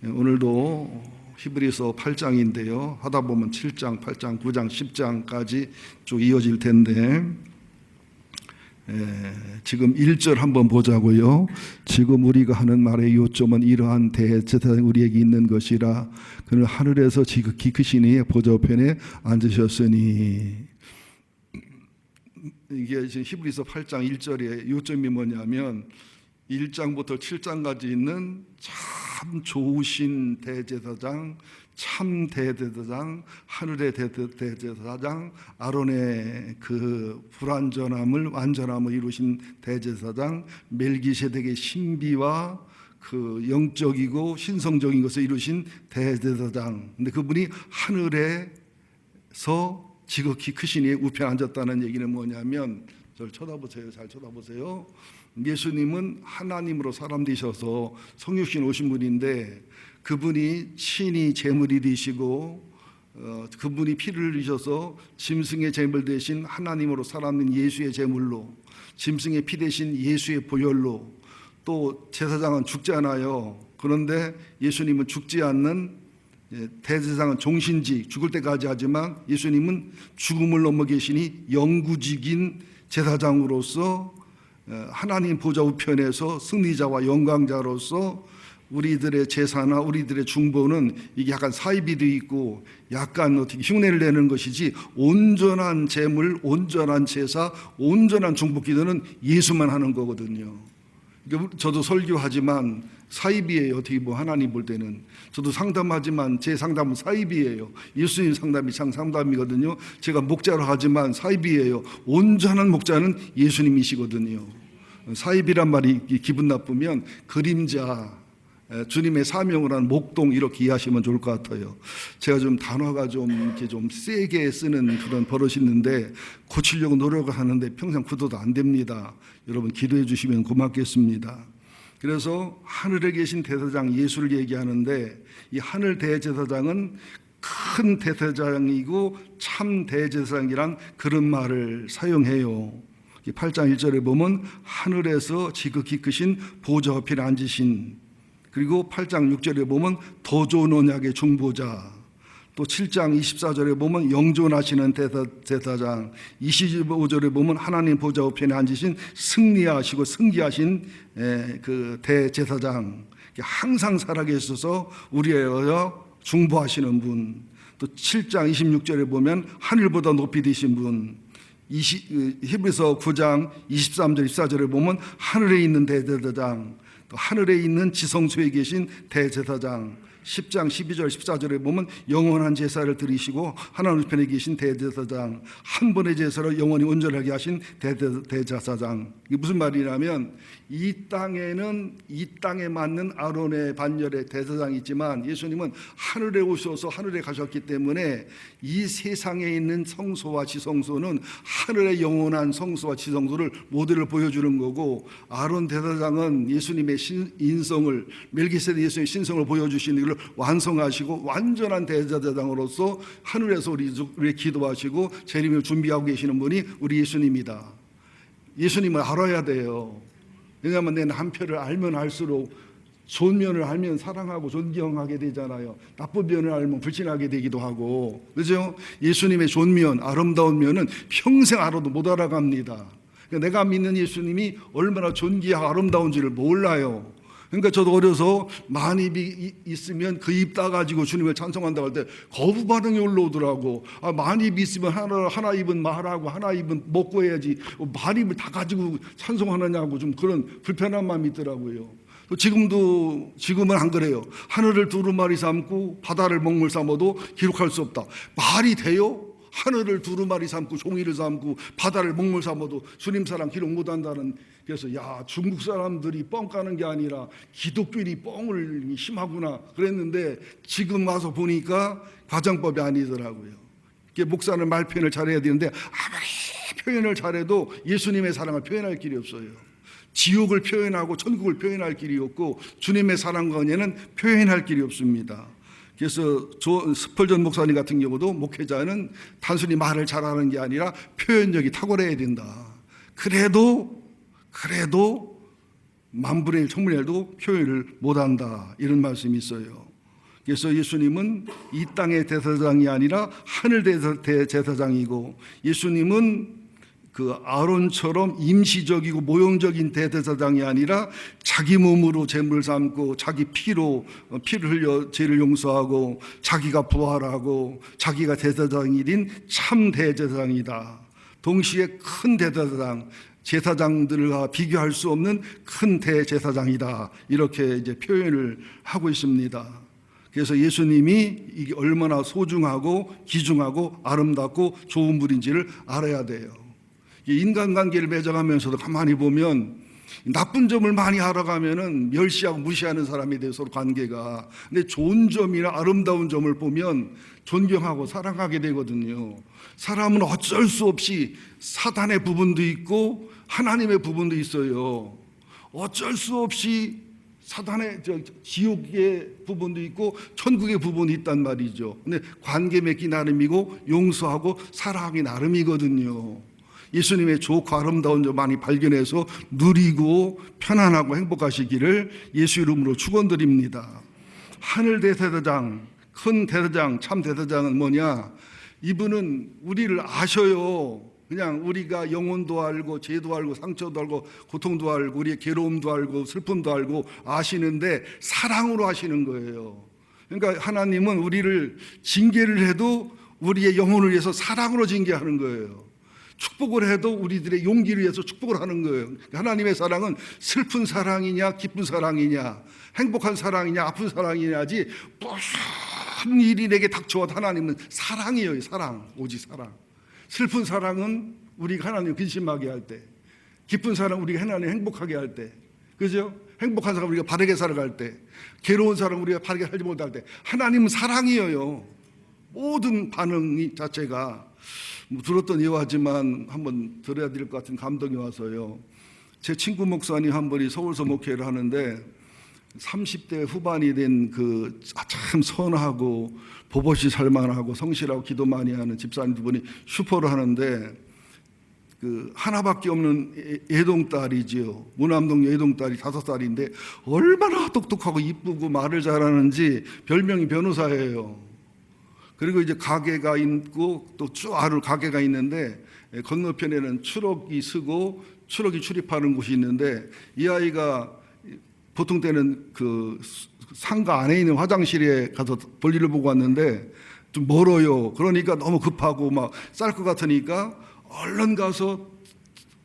오늘도 히브리서 8장인데요. 하다 보면 7장, 8장, 9장, 10장까지 쭉 이어질 텐데 지금 1절 한번 보자고요. 지금 우리가 하는 말의 요점은 이러한 대제사장이 우리에게 있는 것이라. 그는 하늘에서 지극히 크신 이의 보좌우편에 앉으셨으니. 이게 지금 히브리서 8장 1절의 요점이 뭐냐면 1장부터 7장까지 있는 참 좋으신 대제사장, 참 대제사장, 하늘의 대제사장, 아론의 그 불완전함을 완전함을 이루신 대제사장, 멜기세덱의 신비와 그 영적이고 신성적인 것을 이루신 대제사장. 근데 그분이 하늘에서 지극히 크신 이의 우편에 앉았다는 얘기는 뭐냐면, 저를 쳐다보세요. 잘 쳐다보세요. 예수님은 하나님으로 사람 되셔서 성육신 오신 분인데, 그분이 친히 제물이 되시고 그분이 피를 흘리셔서 짐승의 제물 대신 하나님으로 살아있는 예수의 제물로, 짐승의 피 대신 예수의 보혈로, 또 제사장은 죽잖아요. 그런데 예수님은 죽지 않는, 대제사장은 종신직, 죽을 때까지 하지만 예수님은 죽음을 넘어 계시니 영구직인 제사장으로서 하나님 보좌 우편에서 승리자와 영광자로서 우리들의 제사나 우리들의 중보는 이게 약간 사이비도 있고 약간 어떻게 흉내를 내는 것이지, 온전한 제물, 온전한 제사, 온전한 중보 기도는 예수만 하는 거거든요. 저도 설교하지만 사이비예요. 어떻게 뭐 하나님 볼 때는. 저도 상담하지만 제 상담은 사이비예요. 예수님 상담이 참 상담이거든요. 제가 목자로 하지만 사이비예요. 온전한 목자는 예수님이시거든요. 사이비란 말이 기분 나쁘면 그림자, 주님의 사명을 한 목동, 이렇게 이해하시면 좋을 것 같아요. 제가 좀 단어가 좀 이렇게 좀 세게 쓰는 그런 버릇이 있는데 고치려고 노력을 하는데 평생 그도도 안 됩니다. 여러분 기도해 주시면 고맙겠습니다. 그래서 하늘에 계신 대제사장 예수를 얘기하는데, 이 하늘 대제사장은 큰 대제사장이고 참 대제사장이란 그런 말을 사용해요. 8장 1절에 보면 하늘에서 지극히 크신 보좌 우편에 앉으신, 그리고 8장 6절에 보면 더 좋은 언약의 중보자, 또 7장 24절에 보면 영존하시는 대제사장, 25절에 보면 하나님 보좌 우편에 앉으신 승리하시고 승기하신 그 대제사장, 항상 살아계셔서 우리에게 중보하시는 분, 또 7장 26절에 보면 하늘보다 높이 되신 분, 히브리서 9장 23절 24절에 보면 하늘에 있는 대제사장, 또 하늘에 있는 지성소에 계신 대제사장, 10장 12절 14절에 보면 영원한 제사를 드리시고 하나님 편에 계신 대제사장, 한 번의 제사로 영원히 온전하게 하신 대제사장. 이게 무슨 말이냐면, 이 땅에는 이 땅에 맞는 아론의 반열의 대제사장이 있지만 예수님은 하늘에 오셔서 하늘에 가셨기 때문에 이 세상에 있는 성소와 지성소는 하늘의 영원한 성소와 지성소를 모델을 보여주는 거고, 아론 대제사장은 예수님의 인성을, 멜기세덱 예수의 신성을 보여주시는 걸 완성하시고 완전한 대제사장으로서 하늘에서 우리 기도하시고 재림을 준비하고 계시는 분이 우리 예수님이다. 예수님을 알아야 돼요. 왜냐하면 내 남편을 알면 알수록 좋은 면을 알면 사랑하고 존경하게 되잖아요. 나쁜 면을 알면 불신하게 되기도 하고, 그렇죠? 예수님의 좋은 면, 아름다운 면은 평생 알아도 못 알아갑니다. 내가 믿는 예수님이 얼마나 존귀하고 아름다운지를 몰라요. 그러니까 저도 어려서 만입이 있으면 그 입 따가지고 주님을 찬송한다고 할 때 거부 반응이 올라오더라고. 만입이 있으면 하나 입은 말하고 하나 입은 먹고 해야지 만입을 다 가지고 찬송하느냐고 좀 그런 불편한 마음이 있더라고요. 지금은 안 그래요. 하늘을 두루마리 삼고 바다를 먹물 삼아도 기록할 수 없다. 말이 돼요? 하늘을 두루마리 삼고 종이를 삼고 바다를 먹물 삼아도 주님 사랑 기록 못한다는. 그래서 중국 사람들이 뻥 까는 게 아니라 기독교인이 뻥을 심하구나 그랬는데, 지금 와서 보니까 과장법이 아니더라고요. 목사는 말 표현을 잘해야 되는데 아무리 표현을 잘해도 예수님의 사랑을 표현할 길이 없어요. 지옥을 표현하고 천국을 표현할 길이 없고 주님의 사랑과는 표현할 길이 없습니다. 그래서 스펄전 목사님 같은 경우도 목회자는 단순히 말을 잘하는 게 아니라 표현력이 탁월해야 된다. 그래도 만분의 일, 천분의 일도 표현을 못한다, 이런 말씀이 있어요. 그래서 예수님은 이 땅의 대제사장이 아니라 하늘 대제사장이고, 예수님은 그 아론처럼 임시적이고 모형적인 대제사장이 아니라 자기 몸으로 제물을 삼고 자기 피로 피를 흘려 죄를 용서하고 자기가 부활하고 자기가 대제사장이 된 참 대제사장이다. 동시에 큰 대제사장, 제사장들과 비교할 수 없는 큰 대제사장이다. 이렇게 이제 표현을 하고 있습니다. 그래서 예수님이 이게 얼마나 소중하고 귀중하고 아름답고 좋은 분인지를 알아야 돼요. 인간관계를 맺어가면서도 가만히 보면 나쁜 점을 많이 알아가면은 멸시하고 무시하는 사람이 돼요, 서로 관계가. 근데 좋은 점이나 아름다운 점을 보면 존경하고 사랑하게 되거든요. 사람은 어쩔 수 없이 사단의 부분도 있고 하나님의 부분도 있어요. 어쩔 수 없이 사단의 지옥의 부분도 있고 천국의 부분이 있단 말이죠. 근데 관계 맺기 나름이고 용서하고 사랑하기 나름이거든요. 예수님의 좋고 아름다운 점 많이 발견해서 누리고 편안하고 행복하시기를 예수 이름으로 축원드립니다. 하늘 대제사장, 큰 대제사장, 참 대제사장은 뭐냐? 이분은 우리를 아셔요. 그냥 우리가 영혼도 알고 죄도 알고 상처도 알고 고통도 알고 우리의 괴로움도 알고 슬픔도 알고 아시는데 사랑으로 하시는 거예요. 그러니까 하나님은 우리를 징계를 해도 우리의 영혼을 위해서 사랑으로 징계하는 거예요. 축복을 해도 우리들의 용기를 위해서 축복을 하는 거예요. 하나님의 사랑은 슬픈 사랑이냐 기쁜 사랑이냐 행복한 사랑이냐 아픈 사랑이냐지 무슨 일이 내게 닥쳐와도 하나님은 사랑이에요. 사랑, 오직 사랑. 슬픈 사랑은 우리가 하나님 근심하게 할 때, 기쁜 사랑 우리가 하나님 행복하게 할 때, 그죠? 행복한 사람 우리가 바르게 살아갈 때, 괴로운 사람 우리가 바르게 살지 못할 때, 하나님은 사랑이에요. 모든 반응이 자체가 들었던 예화지만 한번 들어야 될 것 같은 감동이 와서요. 제 친구 목사님 한 분이 서울서 목회를 하는데 30대 후반이 된 그 참 선하고 보봇이 살만하고 성실하고 기도 많이 하는 집사님 두 분이 슈퍼를 하는데 그 하나밖에 없는 애동딸이지요. 무남동 애동딸이 5살인데 얼마나 똑똑하고 이쁘고 말을 잘하는지 별명이 변호사예요. 그리고 이제 가게가 있고 또 쭉 아래 가게가 있는데 건너편에는 추럭이 쓰고 추럭이 출입하는 곳이 있는데 이 아이가 보통 때는 그 상가 안에 있는 화장실에 가서 볼일을 보고 왔는데 좀 멀어요. 그러니까 너무 급하고 막 쌀 것 같으니까 얼른 가서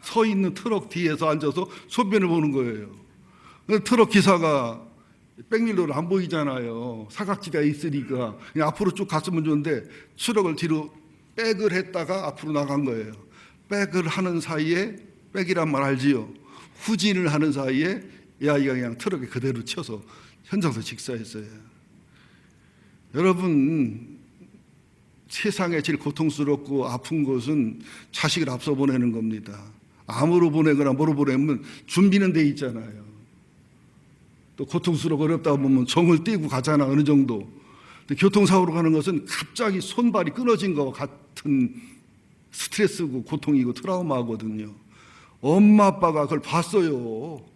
서 있는 트럭 뒤에서 앉아서 소변을 보는 거예요. 트럭 기사가 백밀러로 안 보이잖아요. 사각지대에 있으니까 그냥 앞으로 쭉 갔으면 좋은데 트럭을 뒤로 백을 했다가 앞으로 나간 거예요. 백을 하는 사이에 백이란 말 알지요? 후진을 하는 사이에 이 아이가 그냥 트럭에 그대로 쳐서 현장에서 직사했어요. 여러분, 세상에 제일 고통스럽고 아픈 것은 자식을 앞서 보내는 겁니다. 암으로 보내거나 뭐로 보내면 준비는 돼 있잖아요. 또 고통스럽고 어렵다 보면 정을 떼고 가잖아, 어느 정도. 근데 교통사고로 가는 것은 갑자기 손발이 끊어진 것과 같은 스트레스고 고통이고 트라우마거든요. 엄마 아빠가 그걸 봤어요.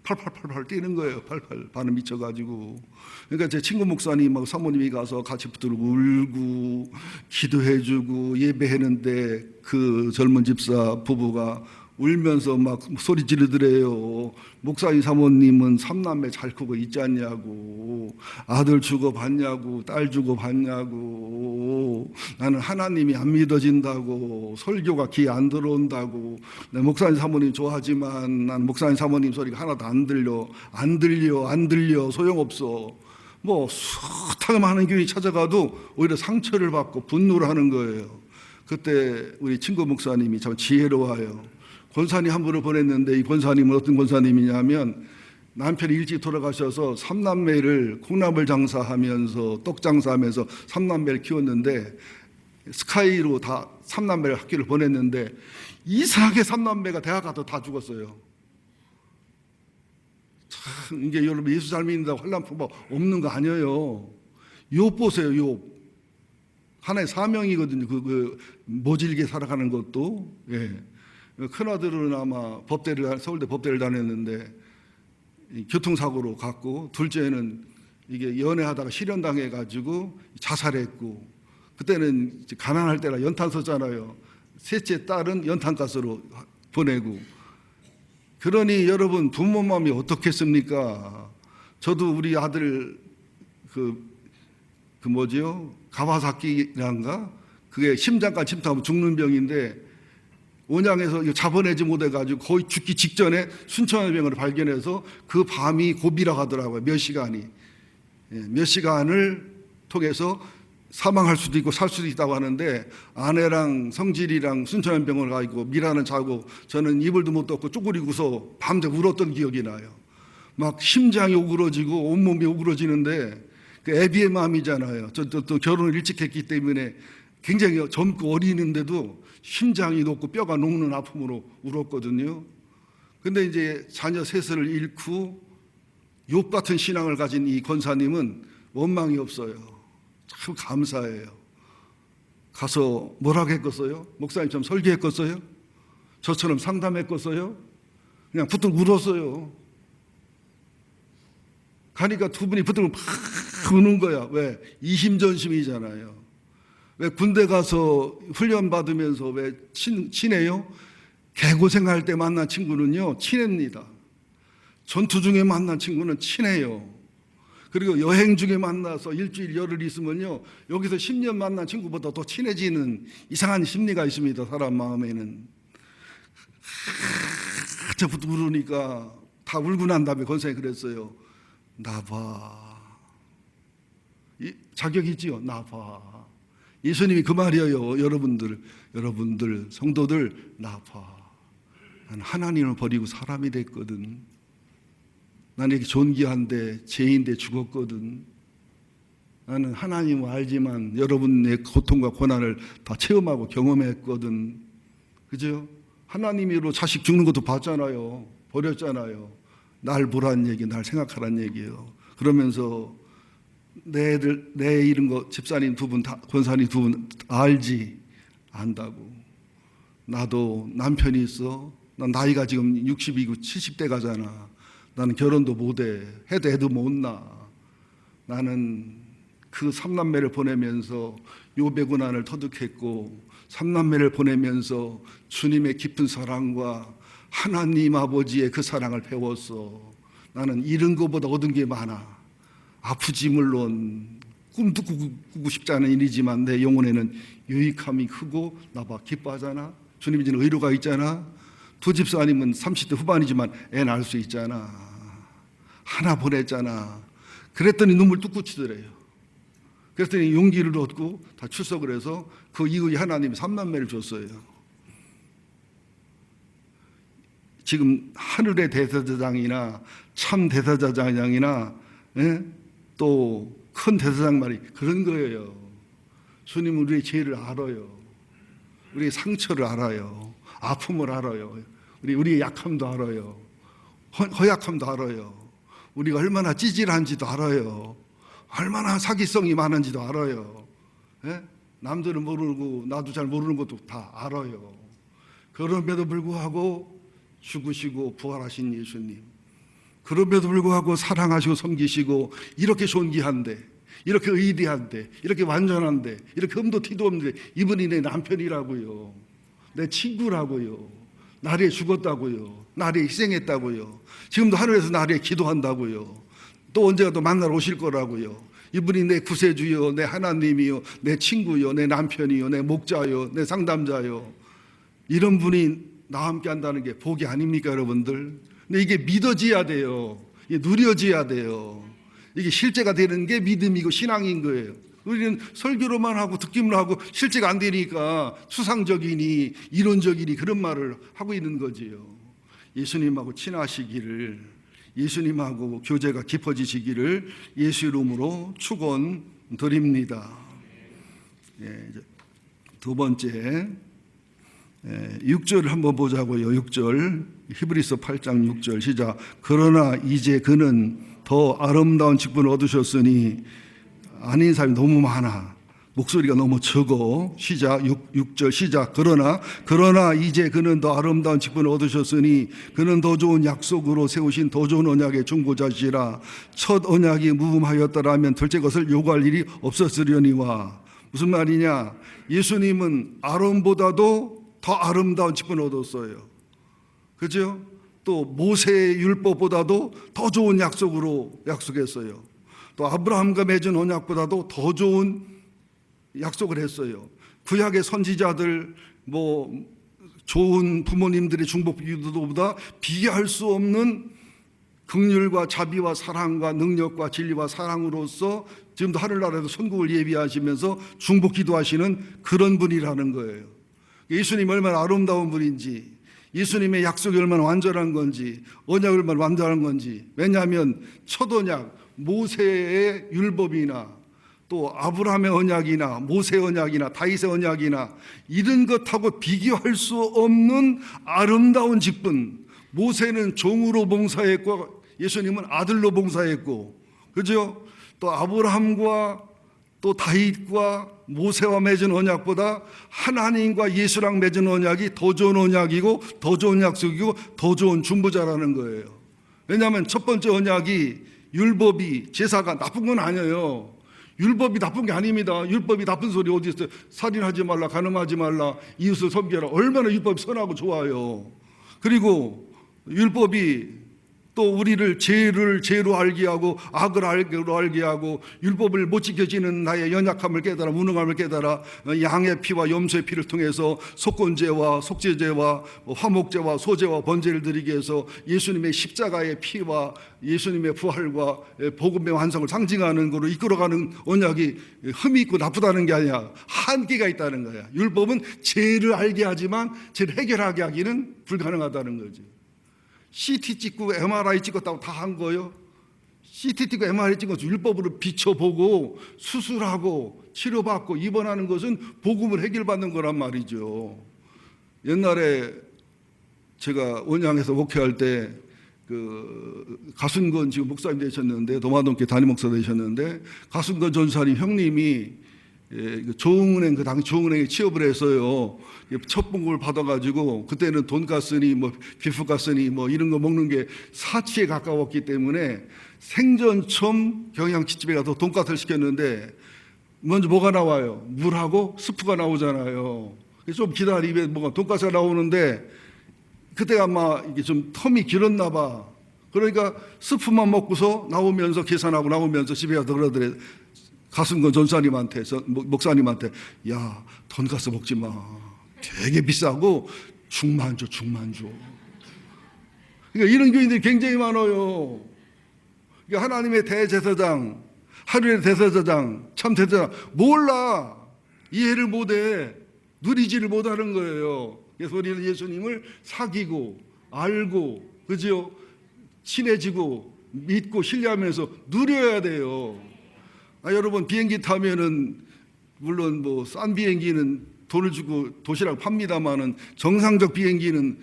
팔팔팔팔 뛰는 거예요. 팔팔 반은 미쳐가지고. 그러니까 제 친구 목사님하고 사모님이 가서 같이 붙들고 울고 기도해주고 예배했는데 그 젊은 집사 부부가 울면서 막 소리 지르더래요. 목사님 사모님은 3남매 잘 크고 있지 않냐고, 아들 주고 받냐고, 딸 주고 받냐고, 나는 하나님이 안 믿어진다고, 설교가 귀에 안 들어온다고, 내 목사님 사모님 좋아하지만 난 목사님 사모님 소리가 하나도 안 들려 소용없어. 뭐 숱하게 많은 교인이 찾아가도 오히려 상처를 받고 분노를 하는 거예요. 그때 우리 친구 목사님이 참 지혜로워요. 권사님 한 분을 보냈는데 이 권사님은 어떤 권사님이냐면 남편이 일찍 돌아가셔서 3남매를 콩나물 장사하면서 떡 장사하면서 3남매를 키웠는데 스카이로 다 3남매를 학교를 보냈는데 이상하게 3남매가 대학 가서 다 죽었어요. 참 이게 여러분 예수 잘 믿는다고 환난풍파 없는 거 아니에요. 욥 보세요. 욥 하나의 사명이거든요. 그 모질게 살아가는 것도. 예. 큰아들은 아마 서울대 법대를 다녔는데 교통사고로 갔고 둘째는 이게 연애하다가 실연당해가지고 자살했고, 그때는 이제 가난할 때라 연탄 썼잖아요. 셋째 딸은 연탄가스로 보내고. 그러니 여러분 부모 마음이 어떻겠습니까? 저도 우리 아들 가와사키란가? 그게 심장까지 침투하면 죽는 병인데 온양에서 이거 잡아내지 못해가지고 거의 죽기 직전에 순천외병을 발견해서 그 밤이 고비라고 하더라고요. 몇 시간이. 몇 시간을 통해서 사망할 수도 있고 살 수도 있다고 하는데, 아내랑 성질이랑 순천외병을 가지고 미라는 자고 저는 이불도 못 덮고 쪼그리고서 밤새 울었던 기억이 나요. 막 심장이 오그러지고 온몸이 오그러지는데, 그 애비의 마음이잖아요. 또 결혼을 일찍 했기 때문에 굉장히 젊고 어리는데도 심장이 높고 뼈가 녹는 아픔으로 울었거든요. 근데 이제 자녀 셋을 잃고 욥 같은 신앙을 가진 이 권사님은 원망이 없어요. 참 감사해요. 가서 뭐라고 했겠어요? 목사님처럼 설교했겠어요? 저처럼 상담했겠어요? 그냥 붙들고 울었어요. 가니까 두 분이 붙들고 막 우는 거야. 왜? 이심전심이잖아요. 왜 군대 가서 훈련 받으면서 왜 친해요? 개고생할 때 만난 친구는요, 친합니다. 전투 중에 만난 친구는 친해요. 그리고 여행 중에 만나서 일주일 열흘 있으면요, 여기서 10년 만난 친구보다 더 친해지는 이상한 심리가 있습니다. 사람 마음에는. 저부터 울으니까 다 울고 난 다음에 권사님이 그랬어요. 나봐. 자격 있지요? 나봐. 예수님이 그 말이에요. 여러분들 성도들, 나봐. 난 하나님을 버리고 사람이 됐거든. 나는 이렇게 존귀한데 죄인데 죽었거든. 나는 하나님을 알지만 여러분의 고통과 고난을 다 체험하고 경험했거든. 그죠? 하나님으로 자식 죽는 것도 봤잖아요. 버렸잖아요. 날 보란 얘기, 날 생각하란 얘기예요. 그러면서 내 이런 거 집사님 두 분, 권사님 두 분 알지? 안다고. 나도 남편이 있어. 난 나이가 지금 60이고 70대 가잖아. 나는 결혼도 못해. 해도 못 나. 나는 그 삼남매를 보내면서 욥의 고난을 터득했고, 삼남매를 보내면서 주님의 깊은 사랑과 하나님 아버지의 그 사랑을 배웠어. 나는 잃은 것보다 얻은 게 많아. 아프지 물론, 꿈도 꾸고 싶지 않은 일이지만 내 영혼에는 유익함이 크고 나봐 기뻐하잖아. 주님이 주는 의로가 있잖아. 두 집사님은 30대 후반이지만 애 낳을 수 있잖아. 하나 보냈잖아. 그랬더니 눈물 뚝 꽂히더래요. 그랬더니 용기를 얻고 다 출석을 해서 그 이후에 하나님이 삼남매를 줬어요. 지금 하늘의 대제사장이나 참 대제사장이나 또 큰 대제사장 말이 그런 거예요. 주님은 우리의 죄를 알아요. 우리의 상처를 알아요. 아픔을 알아요. 우리의 약함도 알아요. 허약함도 알아요. 우리가 얼마나 찌질한지도 알아요. 얼마나 사기성이 많은지도 알아요. 남들은 모르고 나도 잘 모르는 것도 다 알아요. 그럼에도 불구하고 죽으시고 부활하신 예수님, 그럼에도 불구하고 사랑하시고 섬기시고 이렇게 존귀한데, 이렇게 의리한데, 이렇게 완전한데, 이렇게 흠도 티도 없는데 이분이 내 남편이라고요. 내 친구라고요. 나를 위해 죽었다고요. 나를 위해 희생했다고요. 지금도 하늘에서 나를 위해 기도한다고요. 또 언제가 또 만나러 오실 거라고요. 이분이 내 구세주요, 내 하나님이요, 내 친구요, 내 남편이요, 내 목자요, 내 상담자요. 이런 분이 나와 함께 한다는 게 복이 아닙니까, 여러분들? 근데 이게 믿어져야 돼요. 이게 누려져야 돼요. 이게 실제가 되는 게 믿음이고 신앙인 거예요. 우리는 설교로만 하고 듣기만 하고 실제가 안 되니까 추상적이니 이론적이니 그런 말을 하고 있는 거지요. 예수님하고 친하시기를, 예수님하고 교제가 깊어지시기를 예수 이름으로 축원드립니다. 이제 두 번째 6절을 한번 보자고요. 6절 히브리서 8장 6절 시작. 그러나 이제 그는 더 아름다운 직분을 얻으셨으니 아닌 사람이 너무 많아. 목소리가 너무 적어. 시작. 6절 시작. 그러나 이제 그는 더 아름다운 직분을 얻으셨으니 그는 더 좋은 약속으로 세우신 더 좋은 언약의 중보자시라. 첫 언약이 무음하였더라면 둘째 것을 요구할 일이 없었으려니와. 무슨 말이냐? 예수님은 아론보다도 더 아름다운 직분을 얻었어요. 그죠? 또 모세의 율법보다도 더 좋은 약속으로 약속했어요. 또 아브라함과 맺은 언약보다도 더 좋은 약속을 했어요. 구약의 선지자들, 좋은 부모님들의 중복 기도보다 비교할 수 없는 긍휼과 자비와 사랑과 능력과 진리와 사랑으로서 지금도 하늘나라에서 천국을 예비하시면서 중복 기도하시는 그런 분이라는 거예요. 예수님이 얼마나 아름다운 분인지, 예수님의 약속이 얼마나 완전한 건지, 언약이 얼마나 완전한 건지. 왜냐하면 첫 언약, 모세의 율법이나 또 아브라함의 언약이나 모세의 언약이나 다윗의 언약이나 이런 것하고 비교할 수 없는 아름다운 직분. 모세는 종으로 봉사했고 예수님은 아들로 봉사했고, 그죠? 또 아브라함과 또 다윗과 모세와 맺은 언약보다 하나님과 예수랑 맺은 언약이 더 좋은 언약이고 더 좋은 약속이고 더 좋은 중보자라는 거예요. 왜냐하면 첫 번째 언약이 율법이 제사가 나쁜 건 아니에요. 율법이 나쁜 게 아닙니다. 율법이 나쁜 소리 어디 있어요? 살인하지 말라, 간음하지 말라, 이웃을 섬겨라. 얼마나 율법이 선하고 좋아요. 그리고 율법이 또 우리를 죄로 알게 하고 악을 알게 하고 율법을 못 지켜지는 나의 연약함을 깨달아 무능함을 깨달아 양의 피와 염소의 피를 통해서 속건제와 속죄제와 화목제와 소제와 번제를 드리게 해서 예수님의 십자가의 피와 예수님의 부활과 복음의 완성을 상징하는 거로 이끌어가는 언약이 흠이 있고 나쁘다는 게 아니야. 한계가 있다는 거야. 율법은 죄를 알게 하지만 죄를 해결하게 하기는 불가능하다는 거지. CT 찍고 MRI 찍었다고 다 한 거예요? CT 찍고 MRI 찍어서 율법으로 비춰보고 수술하고 치료받고 입원하는 것은 복음을 해결받는 거란 말이죠. 옛날에 제가 원양에서 목회할 때 가순건 지금 목사님 되셨는데 도마동교 담임 목사 되셨는데 가순건 전사님 형님이 조흥은행 그 당시 조흥은행에 취업을 했어요. 첫 봉급을 받아가지고 그때는 돈가스니 비프가스니 이런 거 먹는 게 사치에 가까웠기 때문에 생전처음 경양치집에 가서 돈가스를 시켰는데 먼저 뭐가 나와요? 물하고 스프가 나오잖아요. 좀 기다리면 돈가스가 나오는데 그때 아마 이게 좀 텀이 길었나 봐. 그러니까 스프만 먹고서 나오면서 계산하고 나오면서 집에 가서 그러더래. 가순건 전사님한테 목사님한테 야 돈가스 먹지 마. 되게 비싸고 죽만 줘. 그러니까 이런 교인들이 굉장히 많아요. 그러니까 하나님의 대제사장, 하늘의 대제사장, 참 대제사장 몰라. 이해를 못해. 누리지를 못하는 거예요. 그래서 우리는 예수님을 사귀고 알고 그죠? 친해지고 믿고 신뢰하면서 누려야 돼요. 여러분 비행기 타면은 물론 싼 비행기는 돈을 주고 도시락 팝니다만은 정상적 비행기는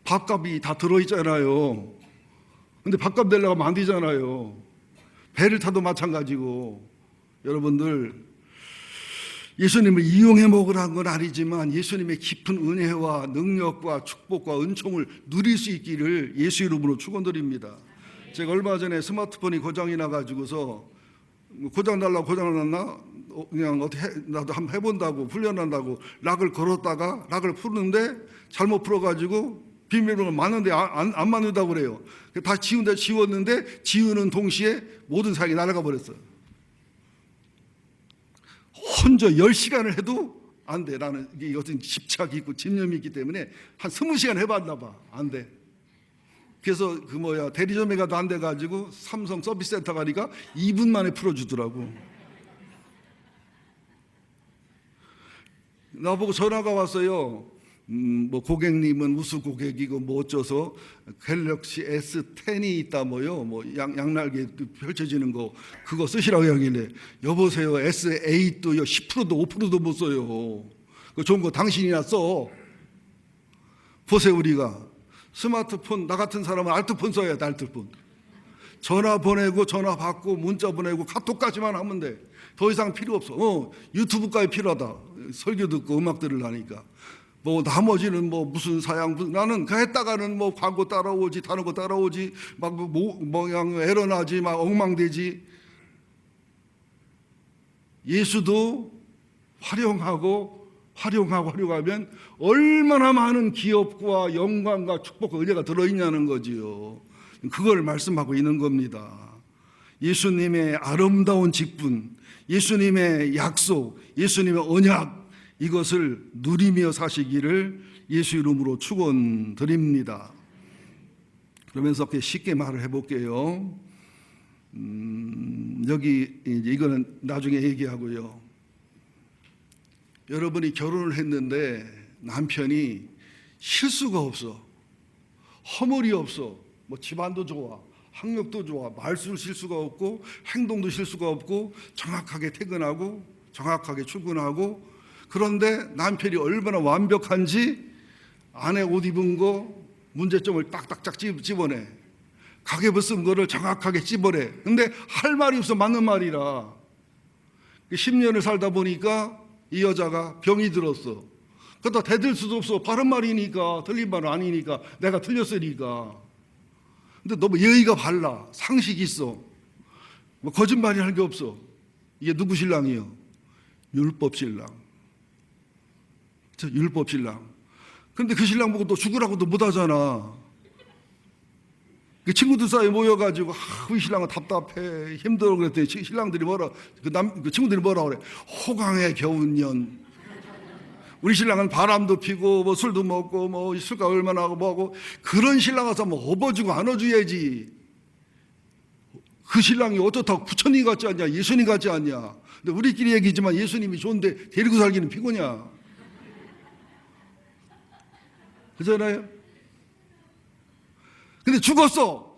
밥값이 다 들어있잖아요. 근데 밥값 내려고 하면 안 되잖아요. 배를 타도 마찬가지고 여러분들 예수님을 이용해 먹으라는 건 아니지만 예수님의 깊은 은혜와 능력과 축복과 은총을 누릴 수 있기를 예수 이름으로 축원드립니다. 제가 얼마 전에 스마트폰이 고장이 나가지고서 고장 날라 고장 났나 그냥 어떻게 나도 한번 해본다고 훈련한다고 락을 걸었다가 락을 푸는데 잘못 풀어가지고 비밀번호가 맞는데 안 맞는다고 그래요. 다 지웠는데 지우는 동시에 모든 사역이 날아가 버렸어요. 혼자 10시간을 해도 안 돼. 나는 이것은 집착이 있고 집념이 있기 때문에 한 20시간 해봤나 봐. 안 돼. 그래서 대리점에 가도 안 돼가지고 삼성 서비스 센터 가니까 2분 만에 풀어주더라고. 나보고 전화가 왔어요. 고객님은 우수 고객이고 어쩌서 갤럭시 S10이 있다 양날개 펼쳐지는 거 그거 쓰시라고 하길래 여보세요 S8도요 10%도 5%도 못 써요. 그 좋은 거 당신이나 써. 보세요 우리가 스마트폰 나 같은 사람은 알트폰 써야 돼. 알트폰 전화 보내고 전화 받고 문자 보내고 카톡까지만 하면 돼. 더 이상 필요 없어. 유튜브까지 필요하다. 설교 듣고 음악 들으려니까. 뭐 나머지는 뭐 무슨 사양, 나는 그 했다가는 뭐 광고 따라오지, 다른 거 따라오지, 막 모양 에러 나지, 막 엉망되지. 예수도 활용하면 얼마나 많은 기업과 영광과 축복과 은혜가 들어있냐는 거지요. 그걸 말씀하고 있는 겁니다. 예수님의 아름다운 직분, 예수님의 약속, 예수님의 언약, 이것을 누리며 사시기를 예수 이름으로 축원드립니다. 그러면서 쉽게 말을 해볼게요. 여기 이거는 나중에 얘기하고요. 여러분이 결혼을 했는데 남편이 실수가 없어, 허물이 없어. 뭐 집안도 좋아, 학력도 좋아, 말수 실수가 없고 행동도 실수가 없고 정확하게 퇴근하고 정확하게 출근하고. 그런데 남편이 얼마나 완벽한지 아내 옷 입은 거 문제점을 딱딱딱 집어내. 가계부 쓴 거를 정확하게 집어내. 근데 할 말이 없어. 맞는 말이라. 10년을 살다 보니까 이 여자가 병이 들었어. 그러다 대들 수도 없어. 바른 말이니까, 틀린 말은 아니니까, 내가 틀렸으니까. 근데 너무 예의가 발라. 상식이 있어. 뭐 거짓말이 할 게 없어. 이게 누구 신랑이요? 율법 신랑. 율법 신랑. 그런데 그 신랑 보고 또 죽으라고도 못하잖아. 그 친구들 사이에 모여가지고 우리 신랑은 답답해, 힘들어 그랬더니 신랑들이 그 친구들이 뭐라 그래? 호강에 겨운 년. 우리 신랑은 바람도 피고 뭐 술도 먹고 뭐 술값 얼마나 하고 뭐하고. 그런 신랑 와서 뭐 업어주고 안아줘야지. 그 신랑이 어떻다고 부처님 같지 않냐, 예수님 같지 않냐. 근데 우리끼리 얘기지만 예수님이 좋은데 데리고 살기는 피곤이야. 그잖아요. 근데 죽었어.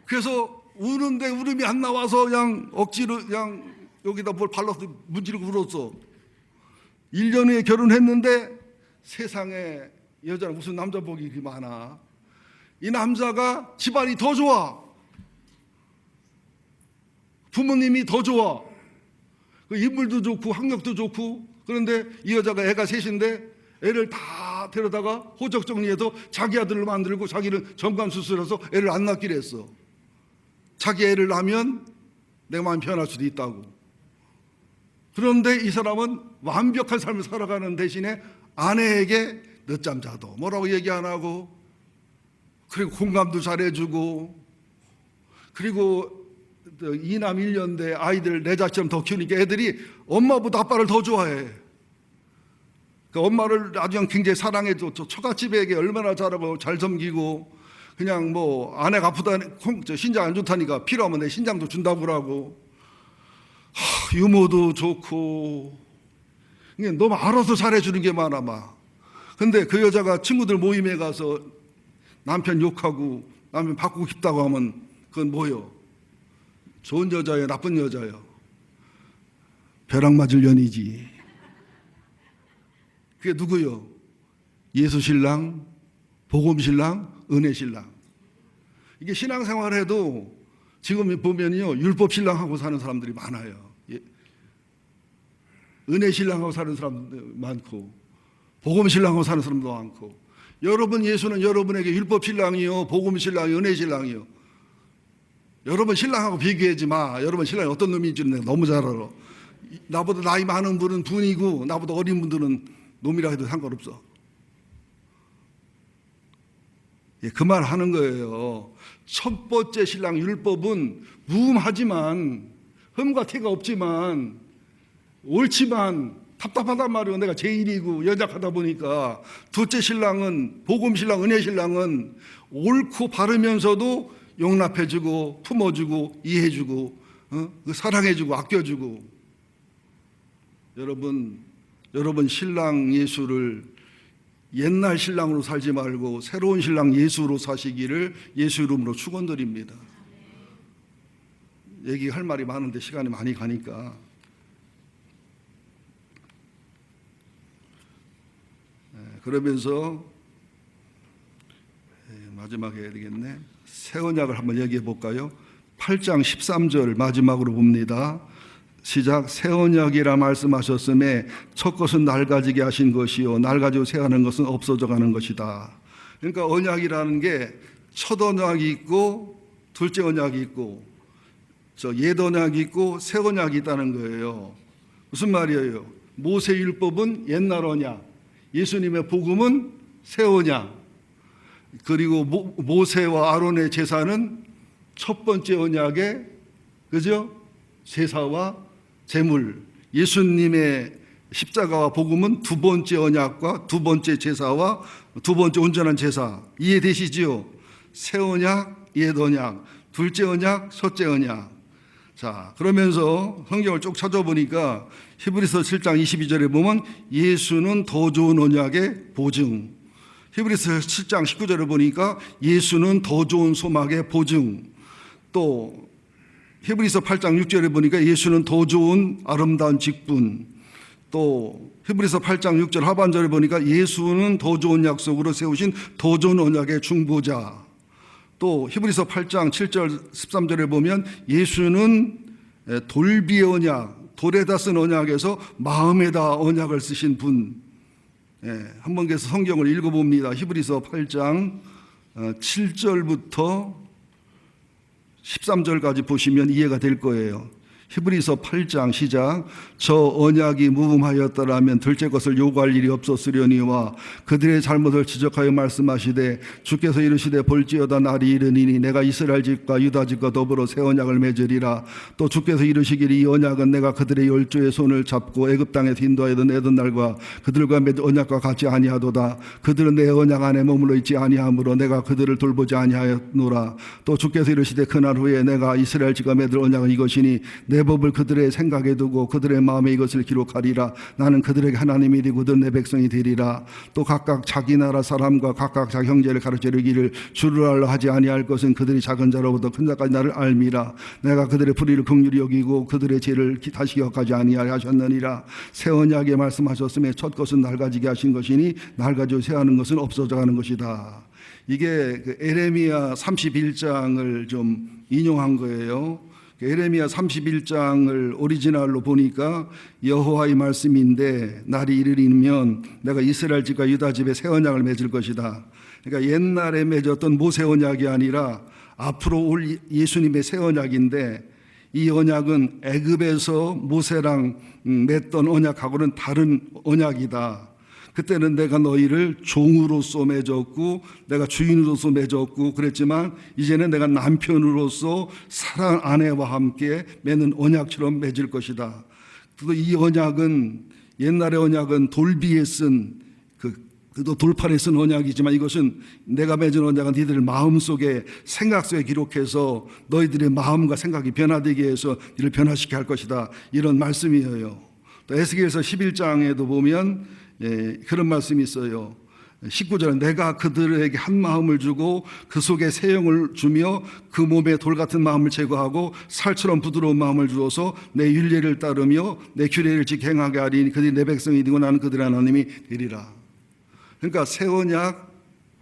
그래서 우는데 울음이 안 나와서 그냥 억지로 그냥 여기다 뭘 발라서 문지르고 울었어. 1년 후에 결혼했는데 세상에 여자는 무슨 남자 복이 그렇게 많아. 이 남자가 집안이 더 좋아. 부모님이 더 좋아. 인물도 좋고 학력도 좋고. 그런데 이 여자가 애가 셋인데 애를 다 데려다가 호적 정리해서 자기 아들을 만들고 자기는 정관 수술해서 애를 안 낳기로 했어. 자기 애를 낳으면 내 마음이 변할 수도 있다고. 그런데 이 사람은 완벽한 삶을 살아가는 대신에 아내에게 늦잠 자도 뭐라고 얘기 안 하고, 그리고 공감도 잘해주고, 그리고 이남 1년대 아이들 내 자식처럼 더 키우니까 애들이 엄마보다 아빠를 더 좋아해. 그 엄마를 아주 굉장히 사랑해줘. 처갓집에게 얼마나 잘하고 잘 섬기고, 그냥 뭐 아내가 아프다, 신장 안 좋다니까 필요하면 내 신장도 준다고 그러고, 유머도 좋고, 너무 알아서 잘해주는 게 많아 막. 근데 그 여자가 친구들 모임에 가서 남편 욕하고 남편 바꾸고 싶다고 하면 그건 뭐요? 좋은 여자예요, 나쁜 여자예요? 벼락 맞을 년이지. 그게 누구요? 예수 신랑, 복음 신랑, 은혜 신랑. 이게 신앙생활 해도 지금 보면요, 율법 신랑하고 사는 사람들이 많아요. 은혜 신랑하고 사는 사람도 많고, 복음 신랑하고 사는 사람도 많고. 여러분 예수는 여러분에게 율법 신랑이요, 복음 신랑이요, 은혜 신랑이요. 여러분 신랑하고 비교하지 마. 여러분 신랑이 어떤 놈인지는 내가 너무 잘 알아. 나보다 나이 많은 분은 분이고 나보다 어린 분들은 놈이라 해도 상관없어. 그 말 하는 거예요. 첫 번째 신랑 율법은 무음하지만, 흠과 티가 없지만, 옳지만 답답하단 말이에요. 내가 제일이고 연약하다 보니까. 둘째 신랑은, 복음 신랑, 은혜 신랑은 옳고 바르면서도 용납해주고 품어주고 이해해주고 사랑해주고 아껴주고. 여러분 신랑 예수를 옛날 신랑으로 살지 말고 새로운 신랑 예수로 사시기를 예수 이름으로 축원드립니다. 얘기할 말이 많은데 시간이 많이 가니까. 그러면서 마지막에 해야 되겠네. 새 언약을 한번 얘기해 볼까요? 8장 13절 마지막으로 봅니다. 시작. 새 언약이라 말씀하셨음에 첫 것은 낡아지게 하신 것이요 낡아지고 새하는 것은 없어져 가는 것이다. 그러니까 언약이라는 게 첫 언약이 있고 둘째 언약이 있고 옛 언약이 있고 새 언약이 있다는 거예요. 무슨 말이에요? 모세 율법은 옛날 언약, 예수님의 복음은 새 언약, 그리고 모세와 아론의 제사는 첫 번째 언약의 그죠? 제사와 제물, 예수님의 십자가와 복음은 두 번째 언약과 두 번째 제사와 두 번째 온전한 제사. 이해되시지요? 새 언약, 옛 언약, 둘째 언약, 첫째 언약. 자, 그러면서 성경을 쭉 찾아보니까 히브리서 7장 22절에 보면 예수는 더 좋은 언약의 보증, 히브리서 7장 19절에 보니까 예수는 더 좋은 소망의 보증, 또 히브리서 8장 6절에 보니까 예수는 더 좋은 아름다운 직분, 또 히브리서 8장 6절 하반절에 보니까 예수는 더 좋은 약속으로 세우신 더 좋은 언약의 중보자, 또 히브리서 8장 7절 13절에 보면 예수는 돌비의 언약, 돌에다 쓴 언약에서 마음에다 언약을 쓰신 분. 한번 계속 성경을 읽어봅니다. 히브리서 8장 7절부터 13절까지 보시면 이해가 될 거예요. 히브리서 8장 시작. 저 언약이 무음하였더라면 둘째 것을 요구할 일이 없었으려니와 그들의 잘못을 지적하여 말씀하시되 주께서 이르시되 볼지어다 날이 이르니니 내가 이스라엘 집과 유다 집과 더불어 새 언약을 맺으리라. 또 주께서 이르시기를 이 언약은 내가 그들의 열조의 손을 잡고 애굽 땅에 인도하여 내던 날과 그들과 맺은 언약과 같이 아니하도다. 그들은 내 언약 안에 머물러 있지 아니하므로 내가 그들을 돌보지 아니하였노라. 또 주께서 이르시되 그날 후에 내가 이스라엘 집과 맺을 언약은 이것이니 내 법을 그들의 생각에 두고 그들의 마음에 이것을 기록하리라. 나는 그들에게 하나님이 되고 그들은 내 백성이 되리라. 또 각각 자기 나라 사람과 각각 자기 형제를 가르치기를 주를 알라 하지 아니할 것은 그들이 작은 자로부터 큰 자까지 나를 알미라. 내가 그들의 불의를 긍휼히 여기고 그들의 죄를 다시 기억하지 아니하셨느니라. 새 언약에 말씀하셨음에 첫 것은 낡아지게 하신 것이니 낡아지고 새하는 것은 없어져 가는 것이다. 이게 에레미야 31장을 좀 인용한 거예요. 에레미야 31장을 오리지널로 보니까 여호와의 말씀인데 날이 이르면 내가 이스라엘 집과 유다 집에 새 언약을 맺을 것이다. 그러니까 옛날에 맺었던 모세 언약이 아니라 앞으로 올 예수님의 새 언약인데 이 언약은 애굽에서 모세랑 맺던 언약하고는 다른 언약이다. 그때는 내가 너희를 종으로서 맺었고 내가 주인으로서 맺었고 그랬지만 이제는 내가 남편으로서 사랑 아내와 함께 맺는 언약처럼 맺을 것이다. 또 이 언약은 옛날의 언약은 돌비에 쓴 그도 돌판에 쓴 언약이지만 이것은 내가 맺은 언약은 너희들 마음속에 생각 속에 기록해서 너희들의 마음과 생각이 변화되게 해서 너희를 변화시키게 할 것이다. 이런 말씀이에요. 또 에스겔서 11장에도 보면 그런 말씀이 있어요. 19절에 내가 그들에게 한 마음을 주고 그 속에 새 영을 주며 그 몸에 돌 같은 마음을 제거하고 살처럼 부드러운 마음을 주어서 내 율례를 따르며 내 규례를 지행하게 하리니 그들이 내 백성이 되고 나는 그들의 하나님이 되리라. 그러니까 새 언약,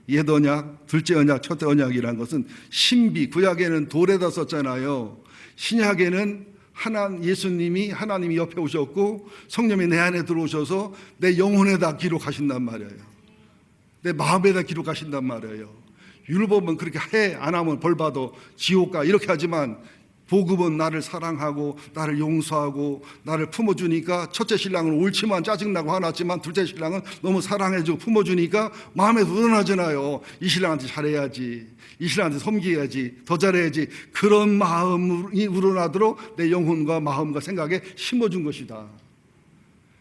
옛 언약, 둘째 언약, 첫째 언약이라는 것은 신비, 구약에는 돌에다 썼잖아요. 신약에는 예수님이 하나님이 옆에 오셨고 성령이 내 안에 들어오셔서 내 영혼에다 기록하신단 말이에요. 내 마음에다 기록하신단 말이에요. 율법은 그렇게 해 안 하면 벌 받아 지옥 가 이렇게 하지만 복음은 나를 사랑하고 나를 용서하고 나를 품어주니까 첫째 신랑은 옳지만 짜증나고 화났지만 둘째 신랑은 너무 사랑해주고 품어주니까 마음에 우러나잖아요. 이 신랑한테 잘해야지, 이 신랑한테 섬겨야지, 더 잘해야지. 그런 마음이 우러나도록 내 영혼과 마음과 생각에 심어준 것이다.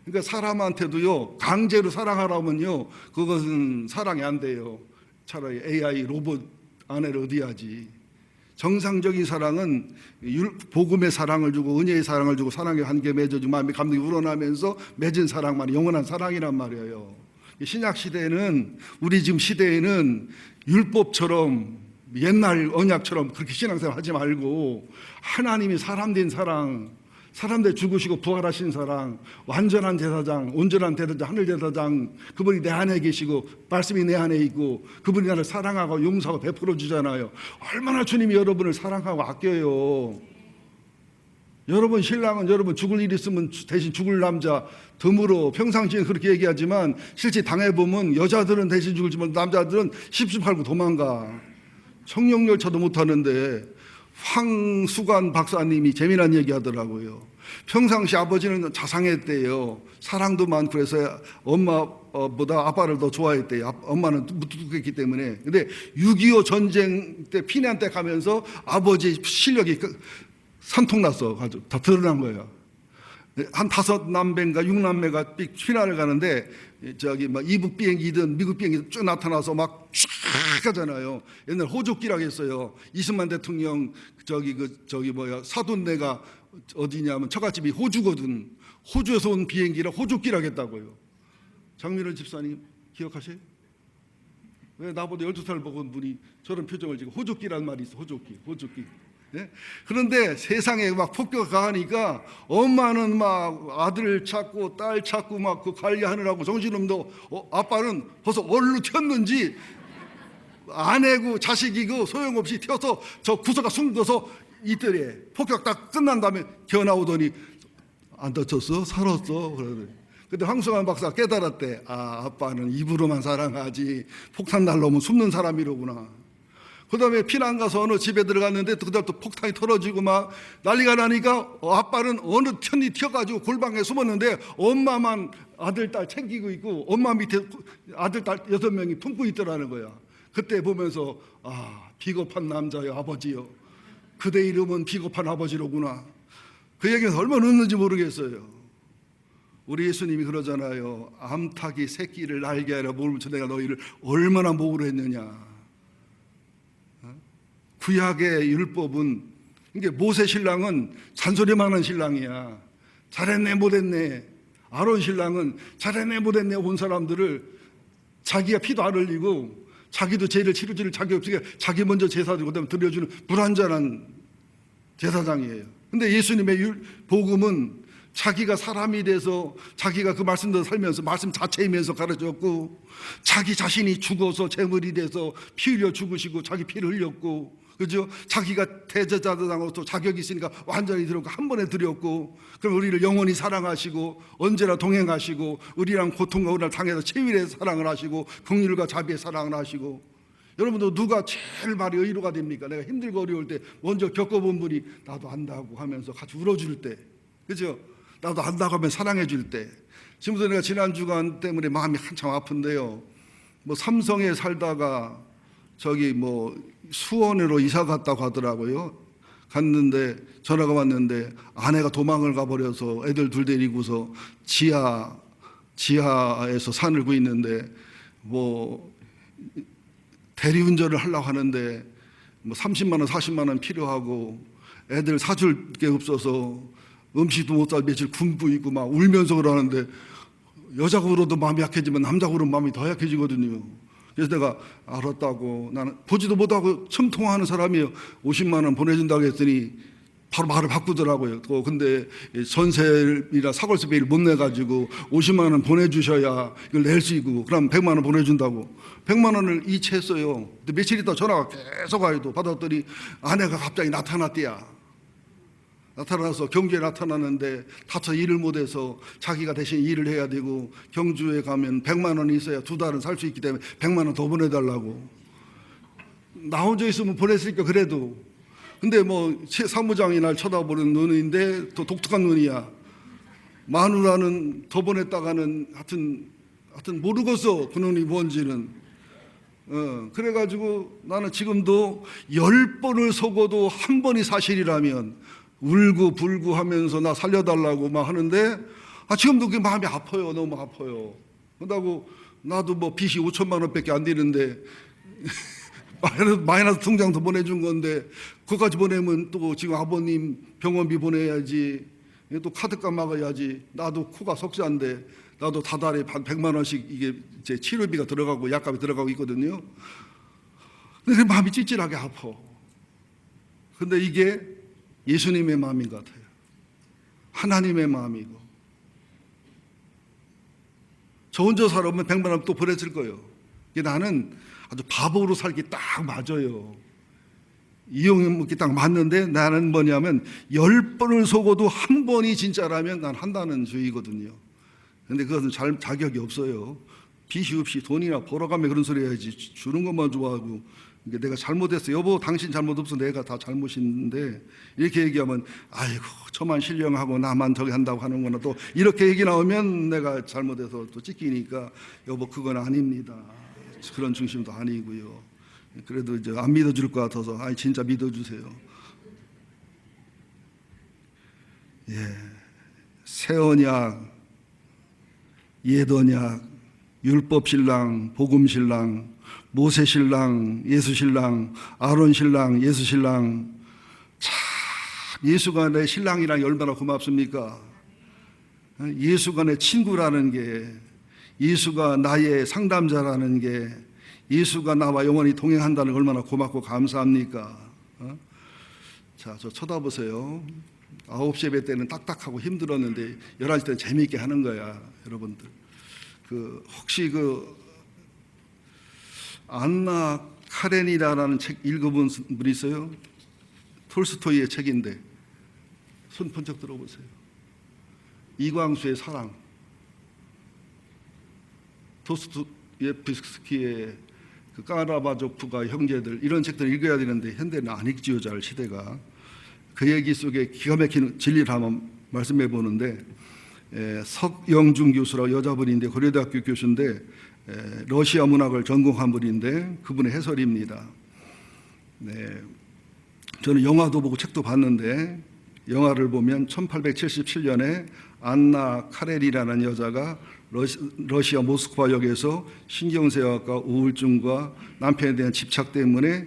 그러니까 사람한테도요 강제로 사랑하라면요 그것은 사랑이 안 돼요. 차라리 AI 로봇 아내를 얻어야지. 정상적인 사랑은 복음의 사랑을 주고 은혜의 사랑을 주고 사랑의 관계 맺어주고 마음의 감동이 우러나면서 맺은 사랑만이 영원한 사랑이란 말이에요. 신약 시대에는 우리 지금 시대에는 율법처럼 옛날 언약처럼 그렇게 신앙생활 하지 말고 하나님이 사람 된 사랑, 사람들 죽으시고 부활하신 사랑, 완전한 제사장, 온전한 제사장, 하늘 제사장, 그분이 내 안에 계시고 말씀이 내 안에 있고 그분이 나를 사랑하고 용서하고 베풀어 주잖아요. 얼마나 주님이 여러분을 사랑하고 아껴요. 여러분 신랑은 여러분 죽을 일 있으면 대신 죽을 남자, 드물어 평상시에 그렇게 얘기하지만 실제 당해보면 여자들은 대신 죽을지만 남자들은 십십팔고 도망가. 청룡열차도 못하는데 황수관 박사님이 재미난 얘기 하더라고요. 평상시 아버지는 자상했대요. 사랑도 많고 그래서 엄마보다 아빠를 더 좋아했대요. 엄마는 무뚝뚝했기 때문에. 근데 6.25 전쟁 때 피난 때 가면서 아버지 실력이 산통났어. 다 드러난 거예요. 한 5남매인가 6남매가 피난을 가는데 저기 막 이북 비행기든 미국 비행기든 쭉 나타나서 막 쫙 가잖아요. 옛날 호족기라고 했어요. 이승만 대통령 사돈네가 어디냐면 처갓집이 호주거든. 호주에서 온 비행기라 호족기라고 했다고요. 장민호 집사님 기억하세요? 왜 나보다 12살 먹은 분이 저런 표정을 지금 호족기라는 말이 있어. 호족기. 네? 그런데 세상에 막 폭격을 가하니까 엄마는 막 아들 찾고 딸 찾고 막 그 관리하느라고 정신없는데 아빠는 벌써 얼루 튀었는지 아내고 자식이고 소용없이 튀어서 저 구석가 숨겨서 이때에 폭격 딱 끝난 다음에 기어나오더니 안 다쳤어? 살았어? 그러더니 그때 황수관 박사가 깨달았대. 아, 아빠는 입으로만 사랑하지 폭탄 날라오면 숨는 사람이로구나. 그 다음에 피난 가서 어느 집에 들어갔는데 그다음부터 폭탄이 터져지고 막 난리가 나니까 아빠는 어느 편이 튀어가지고 골방에 숨었는데 엄마만 아들, 딸 챙기고 있고 엄마 밑에 아들, 딸 6명이 품고 있더라는 거야. 그때 보면서 아, 비겁한 남자여 아버지여. 그대 이름은 비겁한 아버지로구나. 그 얘기는 얼마나 웃는지 모르겠어요. 우리 예수님이 그러잖아요. 암탉이 새끼를 날게 하려 몸을 쳐 내가 너희를 얼마나 목으로 했느냐. 구약의 율법은 이게 모세 신랑은 잔소리만 하는 신랑이야. 잘했네 못했네. 아론 신랑은 잘했네 못했네 온 사람들을 자기가 피도 안 흘리고 자기도 죄를 치르지를 자기 없으니까 자기 먼저 제사 드리고 그다음에 드려주는 불완전한 제사장이에요. 근데 예수님의 복음은 자기가 사람이 돼서 자기가 그 말씀대로 살면서 말씀 자체이면서 가르쳤고 자기 자신이 죽어서 제물이 돼서 피 흘려 죽으시고 자기 피를 흘렸고 그죠? 자기가 대제사장으로 또 자격이 있으니까 완전히 들었고 한 번에 드렸고 그럼 우리를 영원히 사랑하시고 언제나 동행하시고 우리랑 고통과 우리를 당해서 최일의 사랑을 하시고 긍휼과 자비의 사랑을 하시고 여러분도 누가 제일 말이 의로가 됩니까? 내가 힘들고 어려울 때 먼저 겪어본 분이 나도 안다고 하면서 같이 울어줄 때 그죠? 나도 안다고 하면 사랑해 줄 때 지금부터 내가 지난 주간 때문에 마음이 한참 아픈데요. 뭐 삼성에 살다가 저기 뭐 수원으로 이사 갔다고 하더라고요. 갔는데 전화가 왔는데 아내가 도망을 가버려서 애들 둘 데리고서 지하에서 산을고 있는데 뭐 대리운전을 하려고 하는데 뭐 30만 원 40만 원 필요하고 애들 사줄 게 없어서 음식도 못 사 며칠 굶고 있고 막 울면서 그러는데 여자가 울어도 마음이 약해지면 남자가 울으면 마음이 더 약해지거든요. 그래서 내가 알았다고 나는 보지도 못하고 처음 통화하는 사람이에요. 50만 원 보내준다고 했더니 바로 말을 바꾸더라고요. 근데 전세이나 사골세비를 못 내가지고 50만 원 보내주셔야 이걸 낼 수 있고 그럼 100만 원 보내준다고 100만 원을 이체했어요. 근데 며칠 있다 전화가 계속 와요. 받았더니 아내가 갑자기 나타났대야. 나타나서 경주에 나타나는데 다쳐 일을 못해서 자기가 대신 일을 해야 되고 경주에 가면 100만 원이 있어야 2달은 살 수 있기 때문에 100만 원 더 보내달라고. 나 혼자 있으면 보냈으니까 그래도. 근데 뭐 사무장이 날 쳐다보는 눈인데 또 독특한 눈이야. 마누라는 더 보냈다가는 하여튼 모르겠어 그 눈이 뭔지는. 그래가지고 나는 지금도 10번을 속어도 한 번이 사실이라면 울고 불고 하면서 나 살려달라고 막 하는데 지금도 그게 마음이 아파요. 너무 아파요. 그런다고 나도 뭐 빚이 5천만 원밖에 안 되는데 마이너스 통장도 보내준 건데 그거까지 보내면 또 지금 아버님 병원비 보내야지 또 카드값 막아야지. 나도 코가 석자인데 나도 다달에 100만 원씩 이게 제 치료비가 들어가고 약값이 들어가고 있거든요. 근데 마음이 찌질하게 아파. 근데 이게 예수님의 마음인 것 같아요. 하나님의 마음이고, 저 혼자 살아보면 100만 원 또 보냈을 거예요. 나는 아주 바보로 살기 딱 맞아요. 이용이 딱 맞는데, 나는 뭐냐면 10번을 속어도 한 번이 진짜라면 난 한다는 주의거든요. 근데 그것은 자격이 없어요. 빚이 없이 돈이나 벌어가며 그런 소리 해야지. 주는 것만 좋아하고, 내가 잘못했어, 여보 당신 잘못 없어, 내가 다 잘못인데, 이렇게 얘기하면 아이고 저만 신령하고 나만 저기 한다고 하는구나, 또 이렇게 얘기 나오면 내가 잘못해서 또 찢기니까 여보 그건 아닙니다, 그런 중심도 아니고요. 그래도 이제 안 믿어줄 것 같아서 아이 진짜 믿어주세요. 예, 새 언약, 옛 언약, 율법 신랑, 복음 신랑, 모세 신랑, 예수 신랑, 아론 신랑, 예수 신랑. 참 예수가 내 신랑이라는 게 얼마나 고맙습니까? 예수가 내 친구라는 게, 예수가 나의 상담자라는 게, 예수가 나와 영원히 동행한다는 게 얼마나 고맙고 감사합니까? 자, 저 쳐다보세요. 9시 예배 때는 딱딱하고 힘들었는데 11시 때는 재미있게 하는 거야, 여러분들. 혹시 안나 카레니나라는 책 읽어본 분 있어요? 톨스토이의 책인데 손 번쩍 들어보세요. 이광수의 사랑, 도스토예프스키의 까라바조프가 형제들, 이런 책들 읽어야 되는데 현대는 안 읽지요, 잘 시대가. 그 얘기 속에 기가 막힌 진리를 한번 말씀해 보는데, 석영중 교수라고 여자분인데 고려대학교 교수인데 러시아 문학을 전공한 분인데 그분의 해설입니다. 네, 저는 영화도 보고 책도 봤는데, 영화를 보면 1877년에 안나 카렐이라는 여자가 러시아 모스크바역에서 신경쇠약과 우울증과 남편에 대한 집착 때문에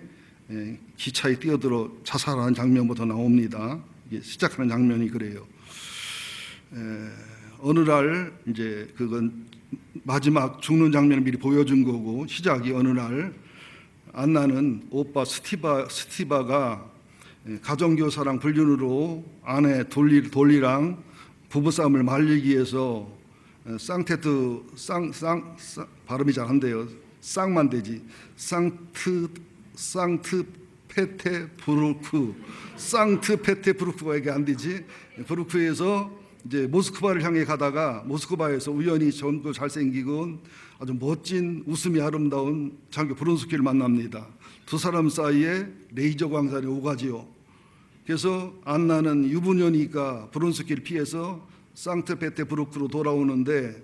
기차에 뛰어들어 자살하는 장면부터 나옵니다. 이게 시작하는 장면이 그래요. 어느 날 이제 그건 마지막 죽는 장면을 미리 보여준 거고, 시작이 어느 날 안나는 오빠 스티바가 가정교사랑 불륜으로 아내 돌리랑 부부싸움을 말리기 위해서 발음이 잘 안 돼요. 쌍만 되지. 상트페테부르크가 이게 안 되지. 부르크에서 이제 모스크바를 향해 가다가 모스크바에서 우연히 젊고 잘생기고 아주 멋진 웃음이 아름다운 장교 브론스키를 만납니다. 두 사람 사이에 레이저 광선이 오가지요. 그래서 안나는 유부녀니까 브론스키를 피해서 상트페테부르크로 돌아오는데,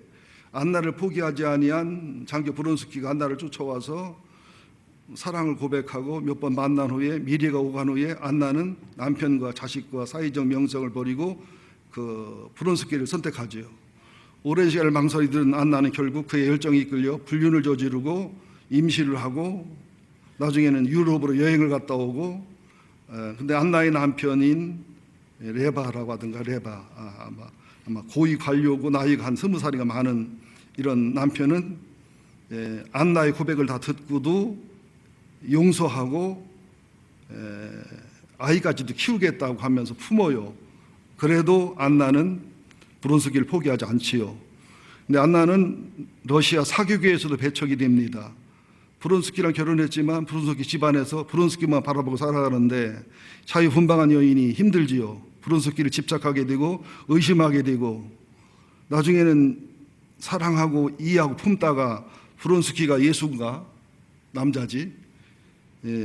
안나를 포기하지 아니한 장교 브론스키가 안나를 쫓아와서 사랑을 고백하고 몇 번 만난 후에 미래가 오간 후에 안나는 남편과 자식과 사회적 명성을 버리고 브론스키를 선택하죠. 오랜 시간을 망설이던 안나는 결국 그의 열정이 이끌려 불륜을 저지르고 임신을 하고 나중에는 유럽으로 여행을 갔다 오고, 근데 안나의 남편인 레바라고 하던가, 아마 고위 관료고 나이가 한 20살이가 많은 이런 남편은 안나의 고백을 다 듣고도 용서하고 아이까지도 키우겠다고 하면서 품어요. 그래도 안나는 브론스키를 포기하지 않지요. 근데 안나는 러시아 사교계에서도 배척이 됩니다. 브론스키랑 결혼했지만 브론스키 집안에서 브론스키만 바라보고 살아가는데 자유분방한 여인이 힘들지요. 브론스키를 집착하게 되고 의심하게 되고, 나중에는 사랑하고 이해하고 품다가 브론스키가 예수인가 남자지,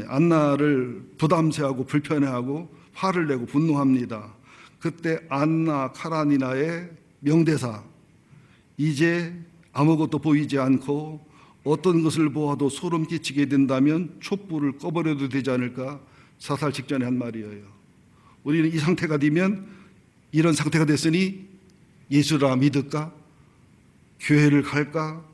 안나를 부담스러워하고 불편해하고 화를 내고 분노합니다. 그때 안나 카라니나의 명대사, 이제 아무것도 보이지 않고 어떤 것을 보아도 소름 끼치게 된다면 촛불을 꺼버려도 되지 않을까, 사살 직전에 한 말이에요. 우리는 이 상태가 되면, 이런 상태가 됐으니 예수라 믿을까? 교회를 갈까?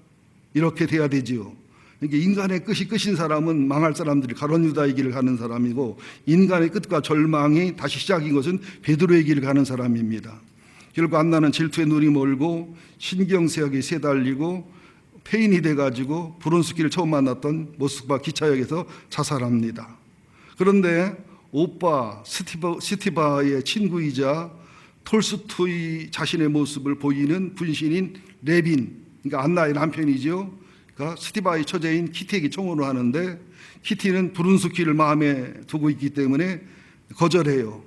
이렇게 돼야 되지요. 그러니까 인간의 끝이 끝인 사람은 망할 사람들이 가룟 유다의 길을 가는 사람이고, 인간의 끝과 절망이 다시 시작인 것은 베드로의 길을 가는 사람입니다. 결국 안나는 질투에 눈이 멀고 신경쇠약에 시달리고 폐인이 돼가지고 브론스키를 처음 만났던 모스크바 기차역에서 자살합니다. 그런데 오빠 스티바의 친구이자 톨스토이 자신의 모습을 보이는 분신인 레빈, 그러니까 안나의 남편이죠. 그러니까 스티바의 처제인 키티에게 청혼을 하는데 키티는 브룬스키를 마음에 두고 있기 때문에 거절해요.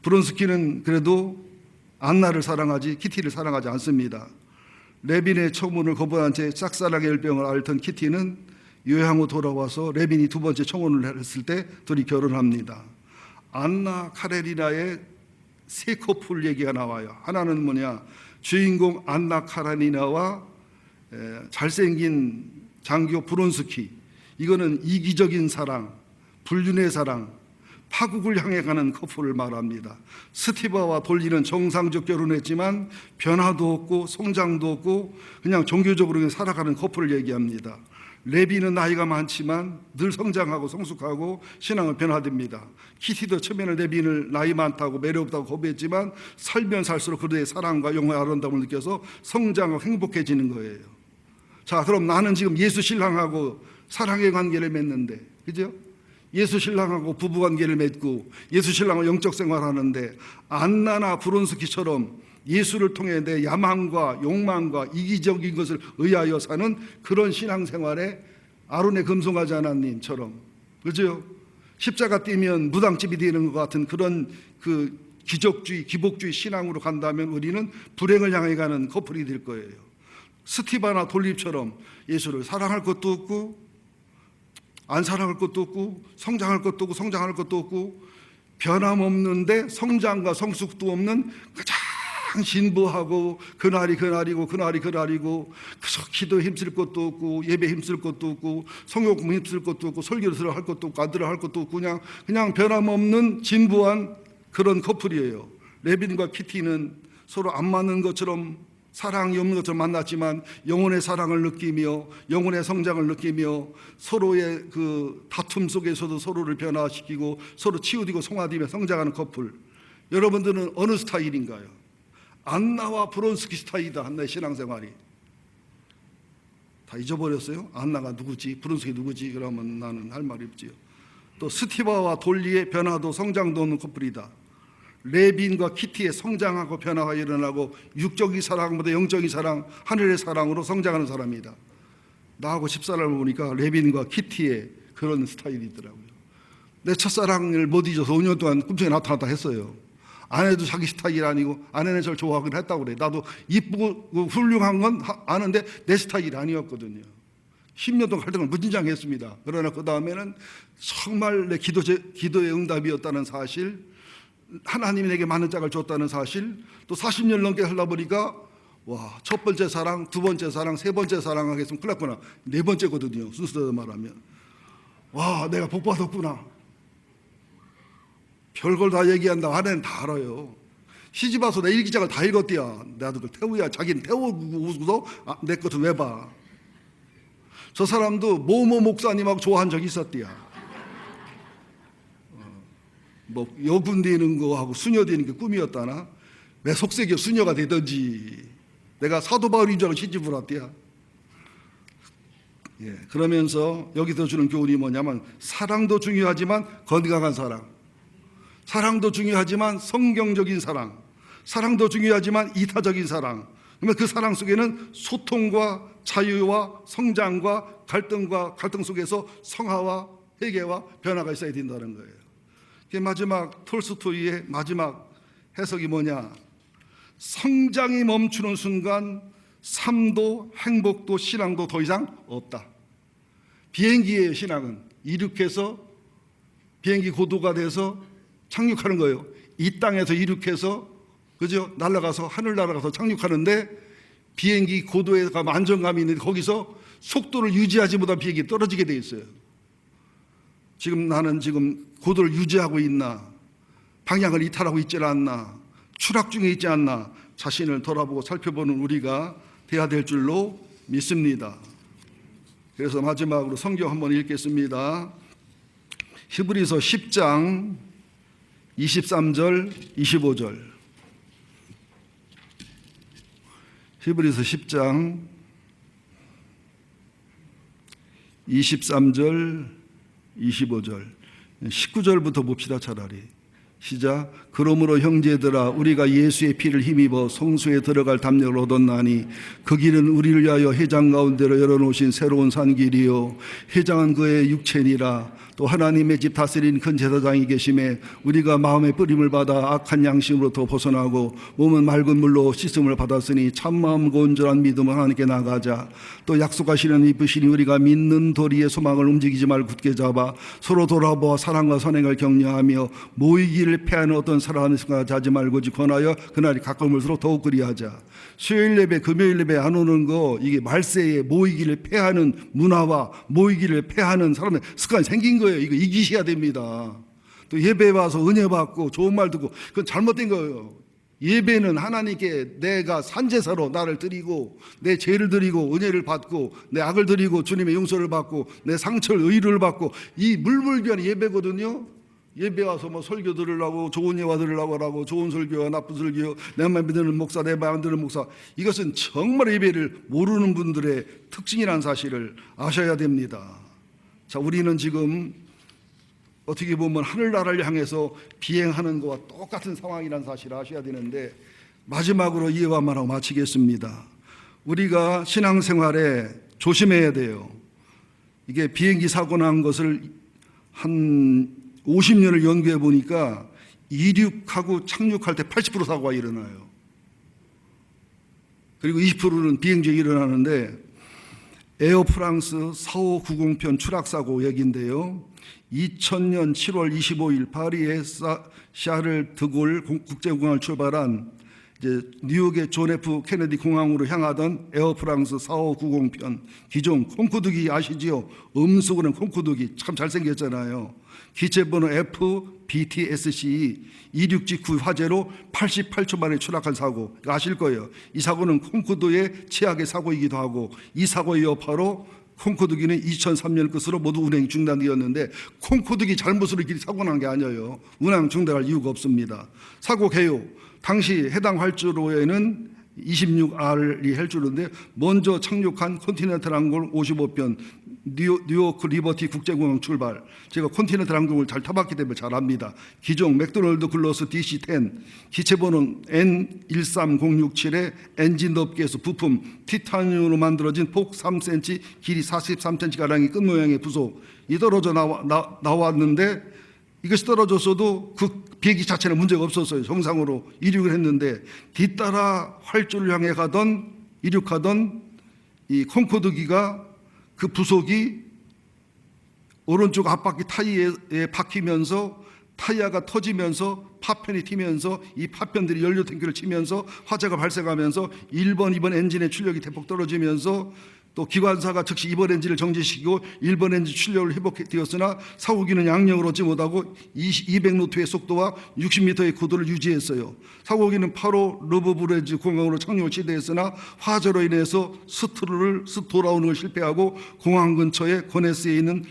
브룬스키는 그래도 안나를 사랑하지 키티를 사랑하지 않습니다. 레빈의 청혼을 거부한 채 짝사랑의 열병을 앓던 키티는 요양 후 돌아와서 레빈이 두 번째 청혼을 했을 때 둘이 결혼합니다. 안나 카레리나의 세 커플 얘기가 나와요. 하나는 뭐냐, 주인공 안나 카레리나와 잘생긴 장교 브론스키, 이거는 이기적인 사랑, 불륜의 사랑, 파국을 향해 가는 커플을 말합니다. 스티바와 돌리는 정상적 결혼했지만 변화도 없고 성장도 없고 그냥 종교적으로 살아가는 커플을 얘기합니다. 레비는 나이가 많지만 늘 성장하고 성숙하고 신앙은 변화됩니다. 키티도 처음에는 레비는 나이 많다고 매력없다고 거부했지만 살면 살수록 그들의 사랑과 영혼의 아름다움을 느껴서 성장하고 행복해지는 거예요. 자, 그럼 나는 지금 예수 신랑하고 사랑의 관계를 맺는데, 그죠? 예수 신랑하고 부부 관계를 맺고 예수 신랑과 영적 생활하는데 안나나 브론스키처럼 예수를 통해 내 야망과 욕망과 이기적인 것을 의하여 사는 그런 신앙생활에 아론의 금송아지 하나님처럼, 그죠? 십자가 띄면 무당집이 되는 것 같은 그런 그 기적주의, 기복주의 신앙으로 간다면 우리는 불행을 향해 가는 커플이 될 거예요. 스티바나 돌립처럼 예수를 사랑할 것도 없고 안 사랑할 것도 없고 성장할 것도 없고 성장할 것도 없고 변함없는데 성장과 성숙도 없는 가장 진부하고 그날이고 그래서 기도에 힘쓸 것도 없고 예배에 힘쓸 것도 없고 성욕에 힘쓸 것도 없고 설교를 할 것도 없고 아들을 할 것도 없고 그냥 변함없는 진부한 그런 커플이에요. 레빈과 키티는 서로 안 맞는 것처럼 사랑이 없는 것처럼 만났지만 영혼의 사랑을 느끼며 영혼의 성장을 느끼며 서로의 그 다툼 속에서도 서로를 변화시키고 서로 치유되고 성화되며 성장하는 커플. 여러분들은 어느 스타일인가요? 안나와 브론스키 스타일이다. 안나의 신앙생활이 다 잊어버렸어요? 안나가 누구지? 브론스키 누구지? 그러면 나는 할 말이 없지요. 또 스티바와 돌리의 변화도 성장도 없는 커플이다. 레빈과 키티의 성장하고 변화가 일어나고 육적인 사랑보다 영적인 사랑, 하늘의 사랑으로 성장하는 사람이다. 나하고 집사람을 보니까 레빈과 키티의 그런 스타일이더라고요. 내 첫사랑을 못 잊어서 5년 동안 꿈속에 나타났다 했어요. 아내도 자기 스타일 아니고 아내는 저를 좋아하긴 했다고 그래. 나도 이쁘고 훌륭한 건 아는데 내 스타일이 아니었거든요. 10년 동안 갈등을 무진장했습니다. 그러나 그 다음에는 정말 내 기도의 응답이었다는 사실, 하나님이 내게 많은 짝을 줬다는 사실, 또 40년 넘게 살다 보니까 와, 첫 번째 사랑, 두 번째 사랑, 세 번째 사랑 하겠으면 큰일 났구나. 네 번째거든요, 순서대로 말하면. 와, 내가 복 받았구나. 별걸 다 얘기한다. 아내는 다 알아요. 시집 와서 내 일기장을 다 읽었대야. 나도 그걸 태우야. 자기는 태우고서 내 것은 왜 봐. 저 사람도 모모 목사님하고 좋아한 적이 있었대야. 뭐 여군 되는 거하고 수녀 되는 게 꿈이었다나? 내 속색이 수녀가 되든지 내가 사도 바울인 줄 알고 시집을 왔대야. 예, 그러면서 여기서 주는 교훈이 뭐냐면 사랑도 중요하지만 건강한 사랑, 사랑도 중요하지만 성경적인 사랑, 사랑도 중요하지만 이타적인 사랑. 그러면 그 사랑 속에는 소통과 자유와 성장과 갈등 속에서 성화와 회개와 변화가 있어야 된다는 거예요. 마지막 톨스토이의 마지막 해석이 뭐냐? 성장이 멈추는 순간 삶도 행복도 신앙도 더 이상 없다. 비행기의 신앙은 이륙해서 비행기 고도가 돼서 착륙하는 거예요. 이 땅에서 이륙해서, 그죠? 날아가서 하늘 날아가서 착륙하는데 비행기 고도에 가면 안정감이 있는데 거기서 속도를 유지하지 못한 비행기 떨어지게 돼 있어요. 나는 지금 고도를 유지하고 있나, 방향을 이탈하고 있지 않나, 추락 중에 있지 않나 자신을 돌아보고 살펴보는 우리가 돼야 될 줄로 믿습니다. 그래서 마지막으로 성경 한번 읽겠습니다. 히브리서 10장 23절 25절. 히브리서 10장 23절 25절. 19절부터 봅시다. 차라리 시작. 그러므로 형제들아 우리가 예수의 피를 힘입어 성소에 들어갈 담력을 얻었나니 그 길은 우리를 위하여 회장 가운데로 열어놓으신 새로운 산길이요 회장은 그의 육체니라. 또 하나님의 집 다스린 큰 제사장이 계심에 우리가 마음의 뿌림을 받아 악한 양심으로부터 벗어나고 몸은 맑은 물로 씻음을 받았으니 참마음과 온전한 믿음을 하나님께 나가자. 또 약속하시는 이쁘시니 우리가 믿는 도리의 소망을 움직이지 말고 굳게 잡아 서로 돌아보아 사랑과 선행을 격려하며 모이기를 패하는 어떤 사랑하는 생각을 하지 말고 권하여 그날이 가까울수록 더욱 그리하자. 수요일 예배 금요일 예배 안 오는 거 이게 말세에 모이기를 패하는 문화와 모이기를 패하는 사람의 습관이 생긴 거예요. 이거 이기셔야 됩니다. 또 예배 와서 은혜 받고 좋은 말 듣고 그건 잘못된 거예요. 예배는 하나님께 내가 산제사로 나를 드리고 내 죄를 드리고 은혜를 받고 내 악을 드리고 주님의 용서를 받고 내 상처를 의를 받고 이 물불교한 예배거든요. 예배 와서 뭐 설교 들으려고 좋은 예화 들으려고 하고 좋은 설교와 나쁜 설교 내만 믿는 목사 내 말 안 듣는 목사 이것은 정말 예배를 모르는 분들의 특징이라는 사실을 아셔야 됩니다. 자, 우리는 지금 어떻게 보면 하늘나라를 향해서 비행하는 것과 똑같은 상황이라는 사실을 아셔야 되는데 마지막으로 이 예화만 하고 마치겠습니다. 우리가 신앙생활에 조심해야 돼요. 이게 비행기 사고 난 것을 한 50년을 연구해 보니까 이륙하고 착륙할 때 80% 사고가 일어나요. 그리고 20%는 비행 중에 일어나는데 에어프랑스 4590편 추락사고 얘기인데요. 2000년 7월 25일 파리의 샤를 드골 국제공항을 출발한 이제 뉴욕의 존 F 케네디 공항으로 향하던 에어프랑스 4590편 기종 콩쿠드기 아시지요? 음속으로는 콩쿠드기 참 잘생겼잖아요. 기체번호 FBTSC 이륙 직후 화재로 88초 만에 추락한 사고 아실 거예요. 이 사고는 콩쿠드의 최악의 사고이기도 하고 이 사고의 여파로 콩쿠드기는 2003년 끝으로 모두 운행이 중단되었는데 콩쿠드기 잘못으로 길이 사고 난 게 아니에요. 운항 중단할 이유가 없습니다. 사고 개요. 당시 해당 활주로에는 26R이 헬주로인데 먼저 착륙한 컨티넨탈 항공 55편 뉴요크 리버티 국제공항 출발. 제가 컨티넨탈 항공을 잘 타봤기 때문에 잘 압니다. 기종 맥도널드 글로스 DC-10 기체번호 N13067의 엔진 덮개에서 부품 티타늄으로 만들어진 폭 3cm 길이 43cm가량의 끝 모양의 부속이 떨어져 나왔는데 이것이 떨어졌어도 그 비행기 자체는 문제가 없었어요. 정상으로 이륙을 했는데 뒤따라 활주를 향해 이륙하던 이 콩코드기가 그 부속이 오른쪽 앞바퀴 타이어에 박히면서 타이어가 터지면서 파편이 튀면서 이 파편들이 연료 탱크를 치면서 화재가 발생하면서 1번, 2번 엔진의 출력이 대폭 떨어지면서 또 기관사가 즉시 2번 엔진을 정지시키고 1번 엔진 출력을 회복되었으나 사고기는 양력을 얻지 못하고 200노트의 속도와 60m의 고도를 유지했어요. 사고기는 8호 르브브레즈 공항으로 착륙을 시도했으나 화재로 인해서 돌아오는 걸 실패하고 공항 근처에 코네스에 있는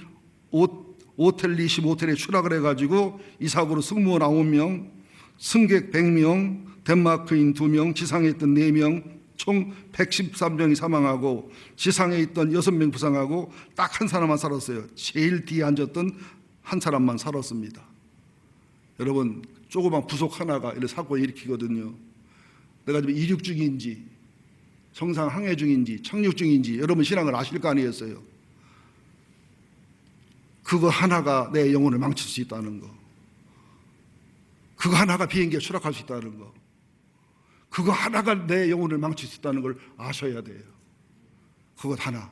오텔 리시 모텔에 추락을 해가지고 이 사고로 승무원 9명, 승객 100명, 덴마크인 2명, 지상에 있던 4명, 총 113명이 사망하고 지상에 있던 6명 부상하고 딱 한 사람만 살았어요. 제일 뒤에 앉았던 한 사람만 살았습니다. 여러분 조그만 부속 하나가 이런 사고를 일으키거든요. 내가 지금 이륙 중인지 정상 항해 중인지 착륙 중인지 여러분 신앙을 아실 거 아니겠어요? 그거 하나가 내 영혼을 망칠 수 있다는 거. 그거 하나가 비행기에 추락할 수 있다는 거. 그거 하나가 내 영혼을 망칠 수 있다는 걸 아셔야 돼요. 그것 하나.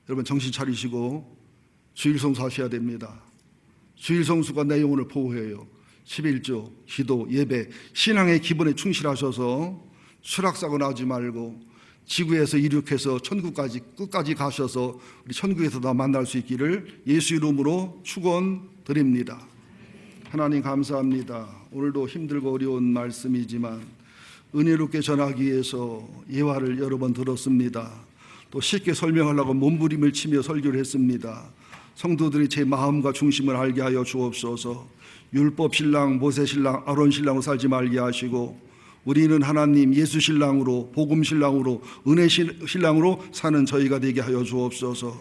여러분 정신 차리시고 주일 성수하셔야 됩니다. 주일 성수가 내 영혼을 보호해요. 11조, 기도, 예배, 신앙의 기본에 충실하셔서 추락사고 나지 말고 지구에서 이륙해서 천국까지 끝까지 가셔서 우리 천국에서 다 만날 수 있기를 예수 이름으로 축원드립니다. 하나님 감사합니다. 오늘도 힘들고 어려운 말씀이지만 은혜롭게 전하기 위해서 예화를 여러 번 들었습니다. 또 쉽게 설명하려고 몸부림을 치며 설교를 했습니다. 성도들이 제 마음과 중심을 알게 하여 주옵소서. 율법 신랑, 모세 신랑, 아론 신랑으로 살지 말게 하시고 우리는 하나님 예수 신랑으로, 복음 신랑으로, 은혜 신랑으로 사는 저희가 되게 하여 주옵소서.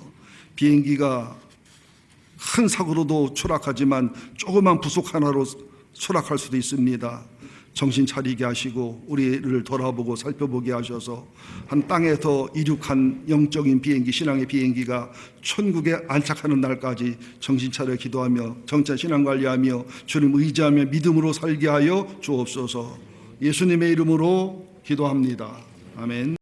비행기가 큰 사고로도 추락하지만 조그만 부속 하나로 추락할 수도 있습니다. 정신 차리게 하시고 우리를 돌아보고 살펴보게 하셔서 한 땅에서 이륙한 영적인 비행기, 신앙의 비행기가 천국에 안착하는 날까지 정신 차려 기도하며 정찬 신앙 관리하며 주님 의지하며 믿음으로 살게 하여 주옵소서. 예수님의 이름으로 기도합니다. 아멘.